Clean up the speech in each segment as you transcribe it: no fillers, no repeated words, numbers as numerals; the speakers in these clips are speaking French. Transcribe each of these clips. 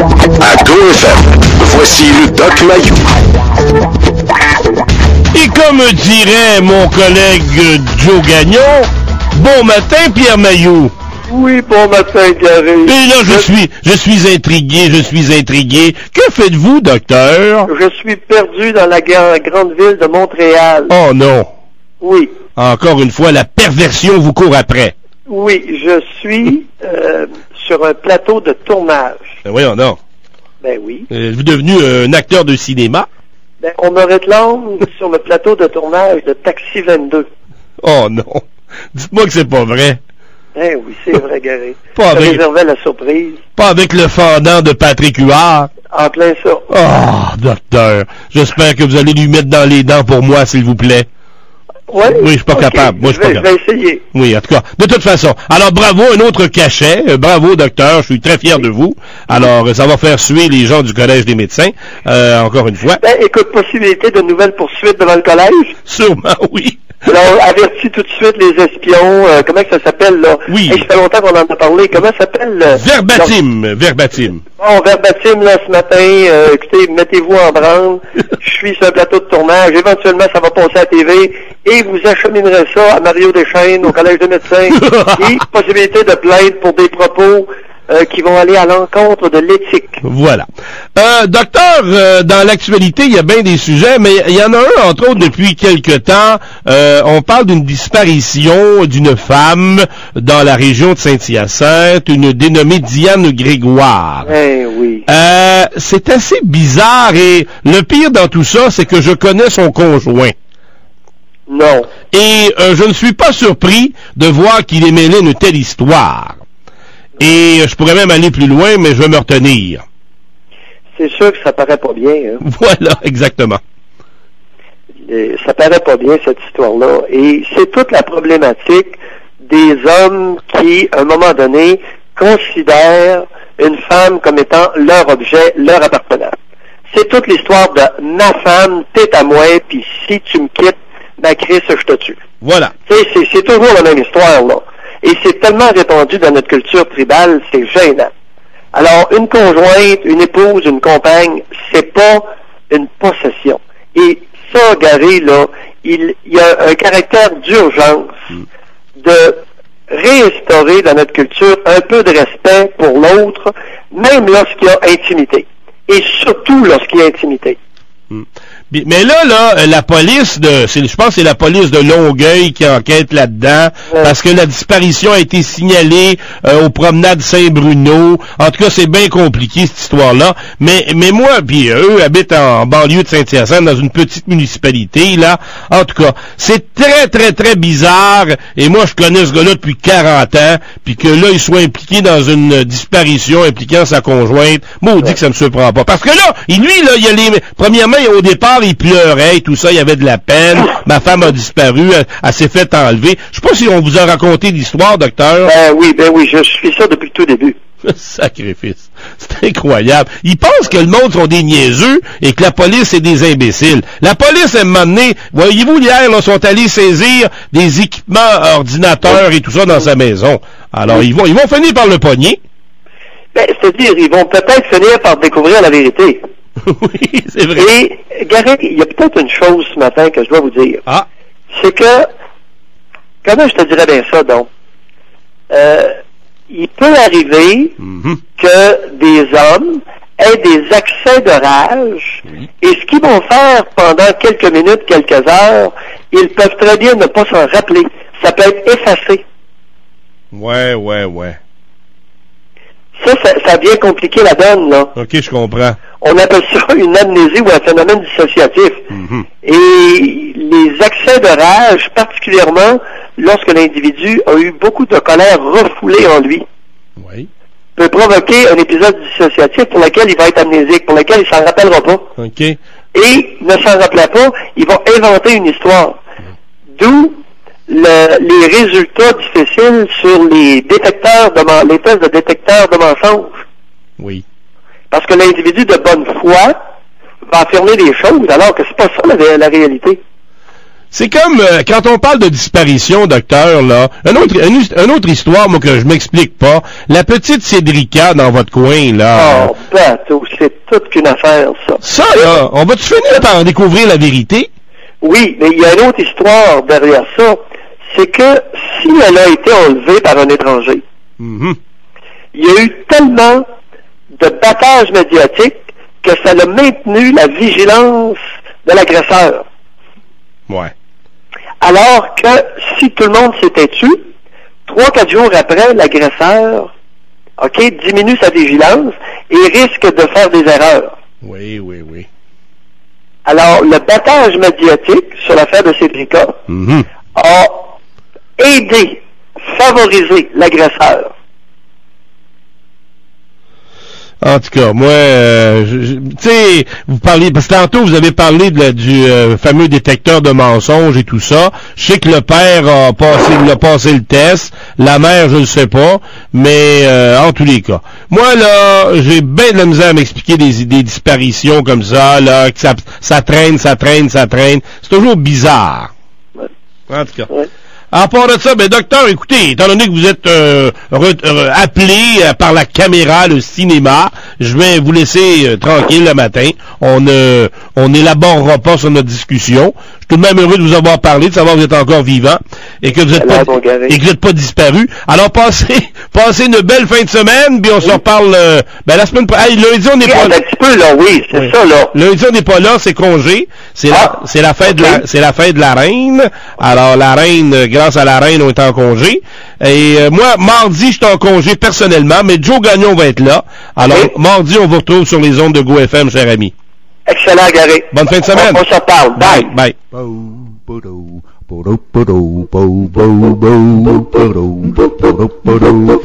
À GoFM, voici le Doc Mayou. Et comme dirait mon collègue Joe Gagnon, bon matin Pierre Mayou. Oui, bon matin, Gary. Et là, je suis intrigué. Que faites-vous, docteur? Je suis perdu dans la grande ville de Montréal. Oh non. Oui. Encore une fois, la perversion vous court après. Oui, je suis sur un plateau de tournage. Ben voyons donc. Ben oui. Vous êtes devenu un acteur de cinéma? Ben, on me réclame sur le plateau de tournage de Taxi 22. Oh non. Dites-moi que c'est pas vrai. Eh oui, c'est vrai, Gary. Pas Je avec... réservais la surprise. Pas avec le fendant de Patrick Huard. En plein ça. Oh, docteur. J'espère que vous allez lui mettre dans les dents pour moi, s'il vous plaît. Ouais? Oui, je suis pas capable. Moi, je suis pas capable. Je vais essayer. Oui, en tout cas. De toute façon. Alors, bravo, un autre cachet. Bravo, docteur. Je suis très fier de vous. Alors, ça va faire suer les gens du Collège des médecins. Encore une fois. Ben, écoute, possibilité de nouvelles poursuites devant le collège? Sûrement, oui. Alors, avertis tout de suite les espions. Comment ça s'appelle, là? Oui. Hey, ça fait longtemps qu'on en a parlé. Comment ça s'appelle? Verbatim. Bon, verbatim, là, ce matin. Écoutez, mettez-vous en branle. Je suis sur un plateau de tournage. Éventuellement, ça va passer à la TV. Et vous acheminerez ça à Mario Deschênes, au Collège des médecins. Et possibilité de plainte pour des propos qui vont aller à l'encontre de l'éthique. Voilà. Docteur, dans l'actualité, il y a bien des sujets, mais il y en a un, entre autres, depuis quelque temps. On parle d'une disparition d'une femme dans la région de Saint-Hyacinthe, une dénommée Diane Grégoire. Eh oui. C'est assez bizarre et le pire dans tout ça, c'est que je connais son conjoint. Non. Et je ne suis pas surpris de voir qu'il est mêlé une telle histoire. Et je pourrais même aller plus loin, mais je vais me retenir. C'est sûr que ça paraît pas bien. Hein? Voilà, exactement. Ça paraît pas bien, cette histoire-là. Et c'est toute la problématique des hommes qui, à un moment donné, considèrent une femme comme étant leur objet, leur appartenant. C'est toute l'histoire de ma femme, t'es à moi, puis si tu me quittes, ma Christ, je te tue. Voilà. C'est toujours la même histoire, là. Et c'est tellement répandu dans notre culture tribale, c'est gênant. Alors, une conjointe, une épouse, une compagne, c'est pas une possession. Et ça, Gary, là, il y a un caractère d'urgence de réinstaurer dans notre culture un peu de respect pour l'autre, même lorsqu'il y a intimité. Et surtout lorsqu'il y a intimité. Mais là, la police je pense que c'est la police de Longueuil qui enquête là-dedans, parce que la disparition a été signalée aux promenades Saint-Bruno. En tout cas, c'est bien compliqué, cette histoire-là. Mais moi, puis eux habitent en banlieue de Saint-Hyacinthe, dans une petite municipalité, là. En tout cas, c'est très, très, très bizarre. Et moi, je connais ce gars-là depuis 40 ans, puis que là, il soit impliqué dans une disparition impliquant sa conjointe. Maudit que ça me surprend pas. Parce que là, lui, là, il y a premièrement, au départ, il pleurait et tout ça, il y avait de la peine. Ma femme a disparu, elle s'est fait enlever. Je sais pas si on vous a raconté l'histoire, docteur. Ben oui, je suis ça depuis le tout début. Sacrifice. C'est incroyable. Ils pensent que le monde sont des niaiseux et que la police est des imbéciles. La police, à un moment donné, voyez-vous, hier, là, sont allés saisir des équipements ordinateurs et tout ça dans sa maison. Alors, ils vont finir par le pogner. Ben, c'est-à-dire, ils vont peut-être finir par découvrir la vérité. Oui, c'est vrai. Et, Gary, il y a peut-être une chose ce matin que je dois vous dire. Ah. C'est que, comment je te dirais bien ça, donc? Il peut arriver que des hommes aient des accès de rage, et ce qu'ils vont faire pendant quelques minutes, quelques heures, ils peuvent très bien ne pas s'en rappeler. Ça peut être effacé. Ouais. Ça vient compliquer la donne, là. OK, je comprends. On appelle ça une amnésie ou un phénomène dissociatif. Et les accès de rage, particulièrement lorsque l'individu a eu beaucoup de colère refoulée en lui, peut provoquer un épisode dissociatif pour lequel il va être amnésique, pour lequel il s'en rappellera pas. OK. Et, ne s'en rappelant pas, il va inventer une histoire. D'où les résultats difficiles sur les détecteurs les tests de détecteurs de mensonges. Oui. Parce que l'individu de bonne foi va affirmer des choses alors que c'est pas ça la réalité. C'est comme quand on parle de disparition, docteur, là, une autre histoire, moi, que je m'explique pas. La petite Cédrica dans votre coin, là. Oh, bateau, c'est toute qu'une affaire, ça. Ça, là, on va-tu finir par en découvrir la vérité? Oui, mais il y a une autre histoire derrière ça. C'est que si elle a été enlevée par un étranger, Mm-hmm. il y a eu tellement de battage médiatique que ça a maintenu la vigilance de l'agresseur. Ouais. Alors que si tout le monde s'était tué, 3-4 jours après, l'agresseur, diminue sa vigilance et risque de faire des erreurs. Oui. Alors, le battage médiatique sur l'affaire de Cédrica Mm-hmm. a aidé, favorisé l'agresseur. En tout cas, moi, tu sais, vous parliez, parce que tantôt vous avez parlé du fameux détecteur de mensonges et tout ça. Je sais que le père a passé le test, la mère, je ne sais pas, mais en tous les cas. Moi, là, j'ai bien de la misère à m'expliquer des disparitions comme ça, là, que ça traîne. C'est toujours bizarre. Ouais. En tout cas. Ouais. À part de ça, docteur, écoutez, étant donné que vous êtes appelé par la caméra, le cinéma, je vais vous laisser tranquille le matin. On n'élaborera pas sur notre discussion. Je suis tout de même heureux de vous avoir parlé, de savoir que vous êtes encore vivant et que vous n'êtes pas disparu. Alors passez une belle fin de semaine, puis on se reparle la semaine prochaine. Lundi, on n'est pas là. Un petit peu, là, oui, c'est ça, là. Lundi, on n'est pas là, c'est congé. C'est la fête de la reine. Alors la reine, grâce à la reine, on est en congé. Et moi, mardi, je suis en congé personnellement, mais Joe Gagnon va être là. Alors, mardi, on vous retrouve sur les ondes de GoFM, cher ami. Excellent, Gary. Bonne fin de semaine. On se parle. Bye. Bye.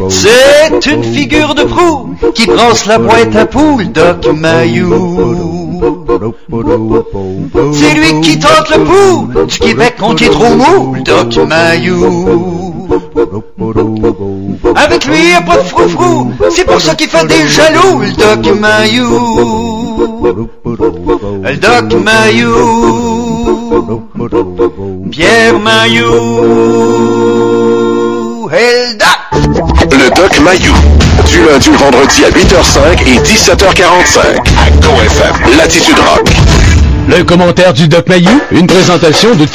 C'est une figure de proue qui brosse la boîte à poules, Doc Mayou. C'est lui qui tente le pouls du Québec quand il est trop mou, Doc Mayou. Avec lui, y'a pas de froufrou, c'est pour ça qu'il fait des jaloux, le Doc Mayou. Le Doc Mayou. Pierre Mayou. Et le Doc. Le Doc Mayou. Du lundi au vendredi à 8h05 et 17h45 à GoFM. Latitude Rock. Le commentaire du Doc Mayou, une présentation de